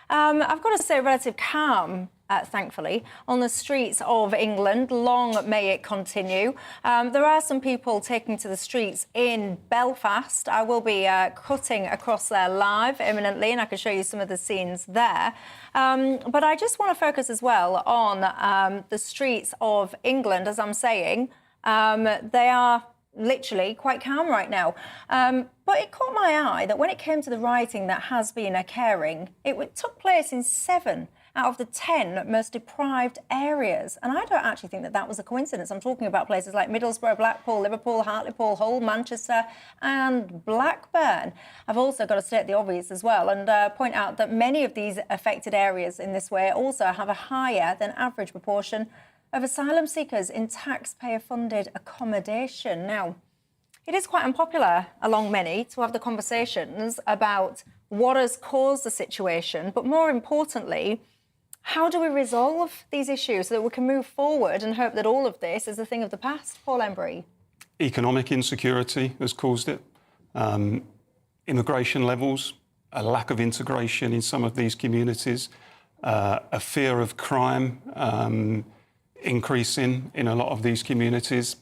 I've got to say, relative calm, thankfully, on the streets of England. Long may it continue. There are some people taking to the streets in Belfast. I will be cutting across there live imminently, and I can show you some of the scenes there. But I just want to focus as well on the streets of England, as I'm saying. They are literally quite calm right now. But it caught my eye that when it came to the rioting that has been occurring, it took place in 7 out of the 10 most deprived areas. And I don't actually think that that was a coincidence. I'm talking about places like Middlesbrough, Blackpool, Liverpool, Hartlepool, Hull, Manchester and Blackburn. I've also got to state the obvious as well and point out that many of these affected areas in this way also have a higher than average proportion of asylum seekers in taxpayer-funded accommodation. Now, it is quite unpopular along many to have the conversations about what has caused the situation, but more importantly, how do we resolve these issues so that we can move forward and hope that all of this is a thing of the past? Paul Embery. Economic insecurity has caused it. Immigration levels, a lack of integration in some of these communities, a fear of crime increasing in a lot of these communities.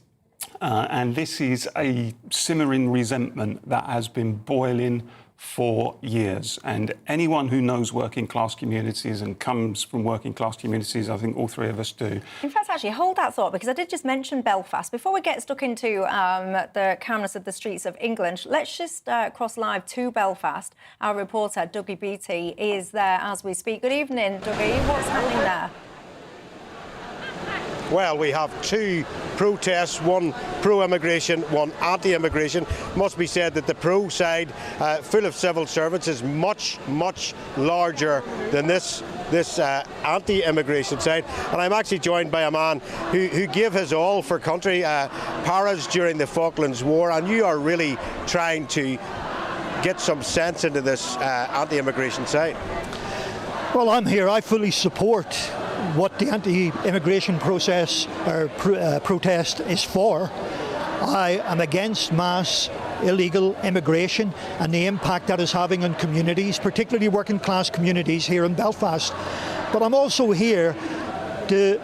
And this is a simmering resentment that has been boiling for years. And anyone who knows working class communities and comes from working class communities, I think all three of us do. In fact, actually, hold that thought, because I did just mention Belfast. Before we get stuck into the calmness of the streets of England, let's just cross live to Belfast. Our reporter, Dougie Beattie, is there as we speak. Good evening, Dougie. What's happening there? Well, we have 2 protests, one pro-immigration, one anti-immigration. Must be said that the pro side, full of civil servants, is much, much larger than this anti-immigration side. And I'm actually joined by a man who gave his all for country, Paris during the Falklands War, and you are really trying to get some sense into this anti-immigration side. Well, I'm here. I fully support what the anti-immigration process or protest is for. I am against mass illegal immigration and the impact that is having on communities, particularly working class communities here in Belfast. But I'm also here to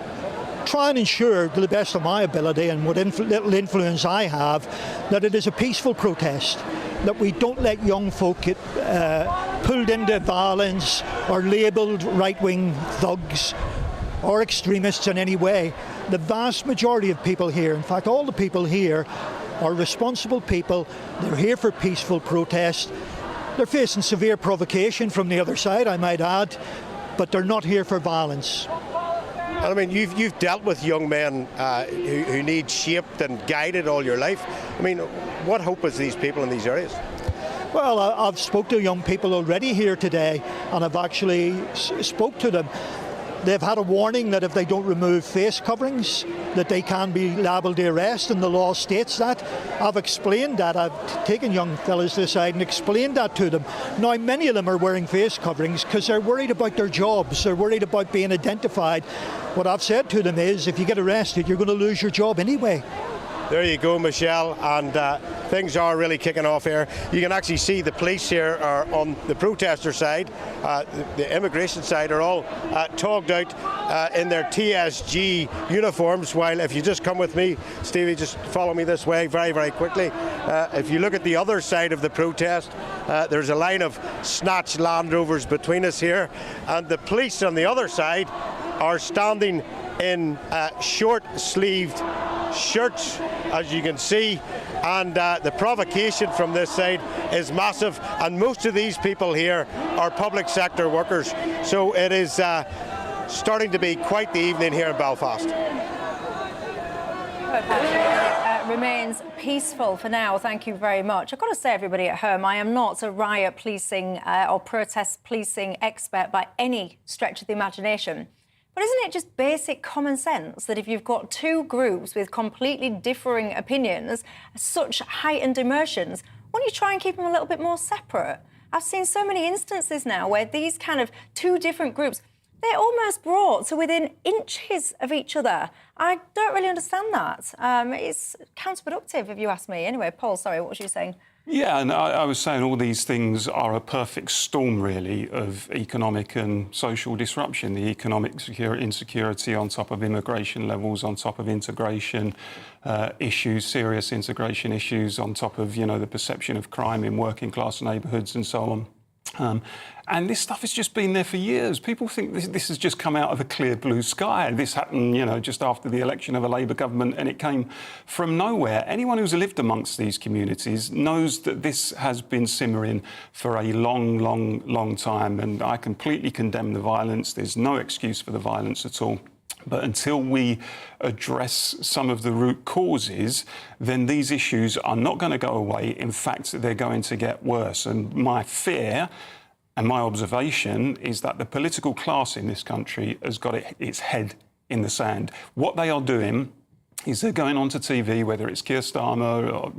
try and ensure, to the best of my ability and what little influence I have, that it is a peaceful protest, that we don't let young folk get pulled into violence or labelled right-wing thugs or extremists in any way. The vast majority of people here, in fact all the people here, are responsible people. They're here for peaceful protest. They're facing severe provocation from the other side, I might add, but they're not here for violence. I mean, you've dealt with young men who need shaped and guided all your life. I mean, what hope is these people in these areas? Well, I've spoke to young people already here today, and I've actually spoke to them. They've had a warning that if they don't remove face coverings, that they can be liable to arrest, and the law states that. I've explained that. I've taken young fellas aside and explained that to them. Now, many of them are wearing face coverings because they're worried about their jobs. They're worried about being identified. What I've said to them is, if you get arrested, you're going to lose your job anyway. There you go, Michelle, and things are really kicking off here. You can actually see the police here are on the protester side. The immigration side are all togged out in their TSG uniforms, while if you just come with me, Stevie, just follow me this way very, very quickly. If you look at the other side of the protest, there's a line of snatched Land Rovers between us here, and the police on the other side are standing in short-sleeved shirts, as you can see, and the provocation from this side is massive, and most of these people here are public sector workers, so it is starting to be quite the evening here in Belfast. Remains peaceful for now. Thank you very much. I've got to say, everybody at home, I am not a riot policing or protest policing expert by any stretch of the imagination. But isn't it just basic common sense that if you've got 2 groups with completely differing opinions, such heightened emotions, won't you try and keep them a little bit more separate? I've seen so many instances now where these kind of 2 different groups, They're almost brought to within inches of each other. I don't really understand that. It's counterproductive, if you ask me. Anyway, Paul, sorry, what was you saying? Yeah, and I was saying all these things are a perfect storm, really, of economic and social disruption. The economic insecurity on top of immigration levels, on top of integration issues, serious integration issues, on top of, the perception of crime in working class neighbourhoods and so on. And this stuff has just been there for years. People think this has just come out of a clear blue sky. This happened, just after the election of a Labour government, and it came from nowhere. Anyone who's lived amongst these communities knows that this has been simmering for a long, long, long time. And I completely condemn the violence. There's no excuse for the violence at all. But until we address some of the root causes, then these issues are not going to go away. In fact, they're going to get worse. And my fear and my observation is that the political class in this country has got its head in the sand. What they are doing is they're going onto TV, whether it's Keir Starmer or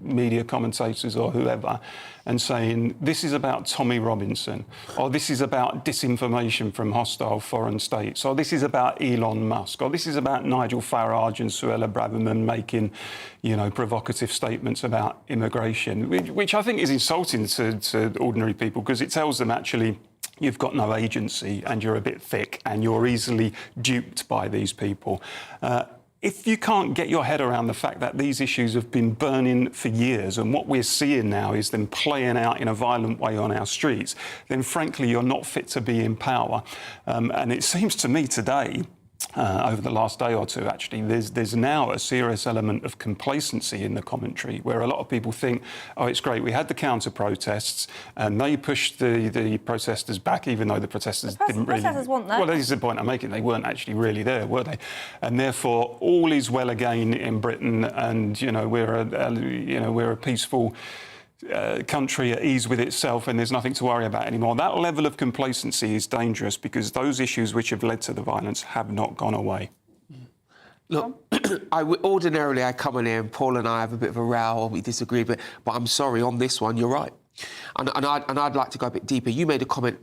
media commentators or whoever, and saying, this is about Tommy Robinson, or this is about disinformation from hostile foreign states, or this is about Elon Musk, or this is about Nigel Farage and Suella Braverman making, provocative statements about immigration, which I think is insulting to ordinary people, because it tells them actually you've got no agency and you're a bit thick and you're easily duped by these people. If you can't get your head around the fact that these issues have been burning for years and what we're seeing now is them playing out in a violent way on our streets, then frankly, you're not fit to be in power. And it seems to me today, over the last day or two, actually, there's now a serious element of complacency in the commentary where a lot of people think, oh, it's great, we had the counter-protests and they pushed the protesters back, even though the protesters didn't really... Protesters weren't there. Well, this is the point I'm making. They weren't actually really there, were they? And therefore, all is well again in Britain and, we're a peaceful... country at ease with itself and there's nothing to worry about anymore. That level of complacency is dangerous because those issues which have led to the violence have not gone away. Look, ordinarily I come in here and Paul and I have a bit of a row or we disagree, but I'm sorry, on this one, you're right. And I'd like to go a bit deeper. You made a comment,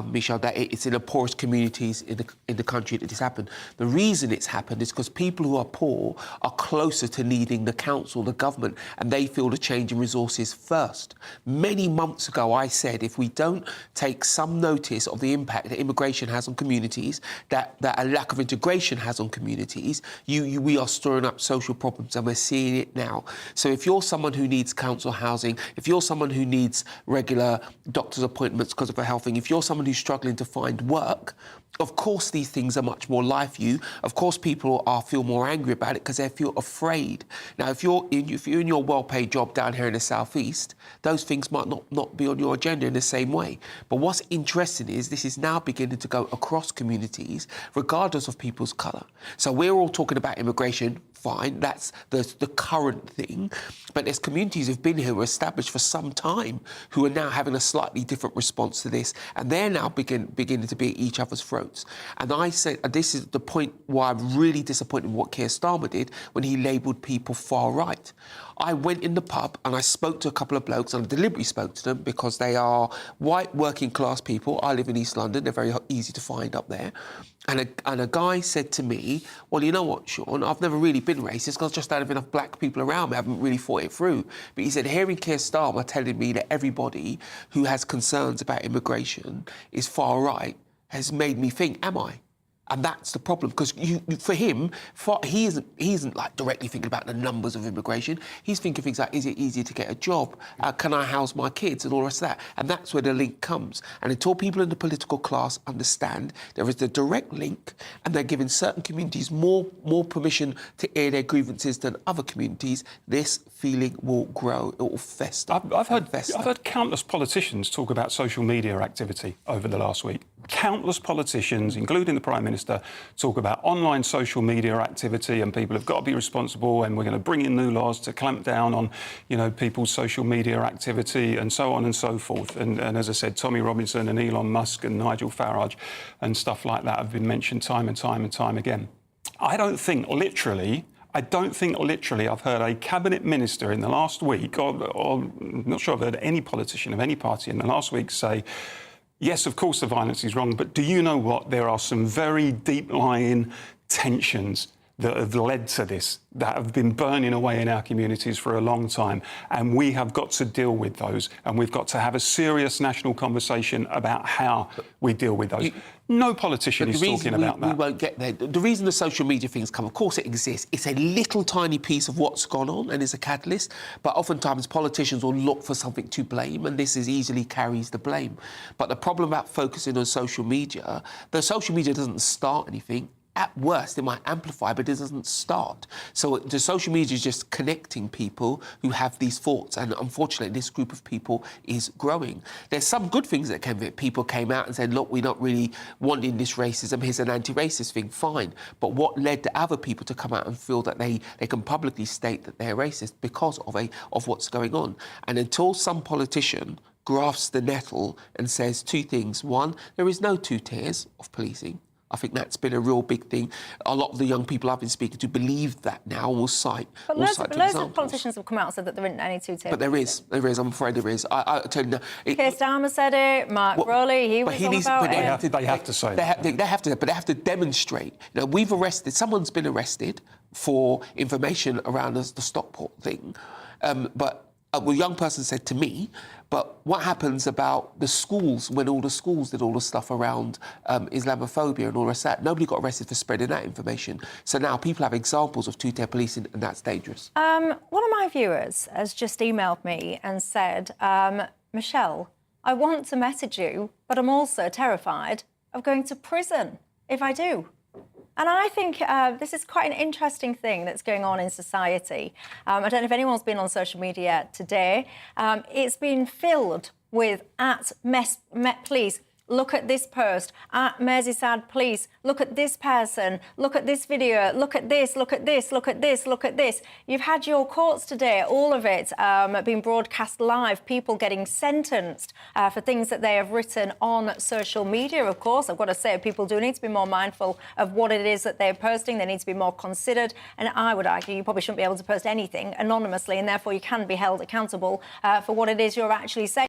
Michelle, that it's in the poorest communities in the country that this happened. The reason it's happened is because people who are poor are closer to needing the council, the government, and they feel the change in resources first. Many months ago, I said if we don't take some notice of the impact that immigration has on communities, that a lack of integration has on communities, we are stirring up social problems, and we're seeing it now. So if you're someone who needs council housing, if you're someone who needs regular doctor's appointments because of a health thing, if you're someone who's struggling to find work, of course these things are much more live for you. Of course people feel more angry about it because they feel afraid. Now, if you're in your well-paid job down here in the southeast, those things might not be on your agenda in the same way. But what's interesting is this is now beginning to go across communities, regardless of people's colour. So we're all talking about immigration. Fine, that's the current thing. But there's communities who've been here, who are established for some time, who are now having a slightly different response to this, and they're now beginning to be at each other's throats. And I say, this is the point why I'm really disappointed in what Keir Starmer did when he labelled people far right. I went in the pub and I spoke to a couple of blokes, and I deliberately spoke to them because they are white working class people. I live in East London, they're very easy to find up there. And a guy said to me, well, you know what, Sean, I've never really been racist because I just don't have enough black people around me. I haven't really thought it through. But he said, hearing Keir Starmer telling me that everybody who has concerns about immigration is far right has made me think, am I? And that's the problem, because for him, he isn't like directly thinking about the numbers of immigration. He's thinking things like, is it easier to get a job? Can I house my kids? And all the rest of that. And that's where the link comes. And until people in the political class understand there is the direct link, and they're giving certain communities more permission to air their grievances than other communities, this feeling will grow, it will fester. I've heard countless politicians talk about social media activity over the last week. Countless politicians, including the Prime Minister, talk about online social media activity, and people have got to be responsible, and we're going to bring in new laws to clamp down on, people's social media activity and so on and so forth. And as I said, Tommy Robinson and Elon Musk and Nigel Farage and stuff like that have been mentioned time and time and time again. I don't think literally I've heard a cabinet minister in the last week, or I'm not sure I've heard any politician of any party in the last week say, yes, of course the violence is wrong, but do you know what? There are some very deep-lying tensions that have led to this, that have been burning away in our communities for a long time. And we have got to deal with those. And we've got to have a serious national conversation about how we deal with those. No politician is talking about that. We won't get there. The reason the social media things come, of course it exists. It's a little tiny piece of what's gone on and is a catalyst. But oftentimes politicians will look for something to blame, and this is easily carries the blame. But the problem about focusing on social media, the social media doesn't start anything. At worst, it might amplify, but it doesn't start. So the social media is just connecting people who have these thoughts, and unfortunately, this group of people is growing. There's some good things that came of it. People came out and said, look, we're not really wanting this racism, here's an anti-racist thing, fine. But what led to other people to come out and feel that they can publicly state that they're racist because of what's going on? And until some politician grasps the nettle and says two things. One, there is no two tiers of policing. I think that's been a real big thing. A lot of the young people I've been speaking to believe that now and will cite But loads of politicians have come out and said that there isn't any two tiers. But there is, I'm afraid there is. I tell you now... Keir Starmer said it, Mark Rowley, he was all about it. They have to say that. They have to demonstrate. You know, we've arrested, someone's been arrested for information around the Stockport thing, but a young person said to me, but what happens about the schools, when all the schools did all the stuff around Islamophobia and all the rest of that? Nobody got arrested for spreading that information. So now people have examples of two-tier policing, and that's dangerous. One of my viewers has just emailed me and said, Michelle, I want to message you, but I'm also terrified of going to prison if I do. And I think this is quite an interesting thing that's going on in society. I don't know if anyone's been on social media today. It's been filled with Met Police. Look at this post. At Merseyside Police. Look at this person. Look at this video. Look at this. Look at this. Look at this. Look at this. You've had your courts today, all of it being broadcast live, people getting sentenced for things that they have written on social media, of course. I've got to say, people do need to be more mindful of what it is that they're posting. They need to be more considered. And I would argue you probably shouldn't be able to post anything anonymously, and therefore you can be held accountable for what it is you're actually saying.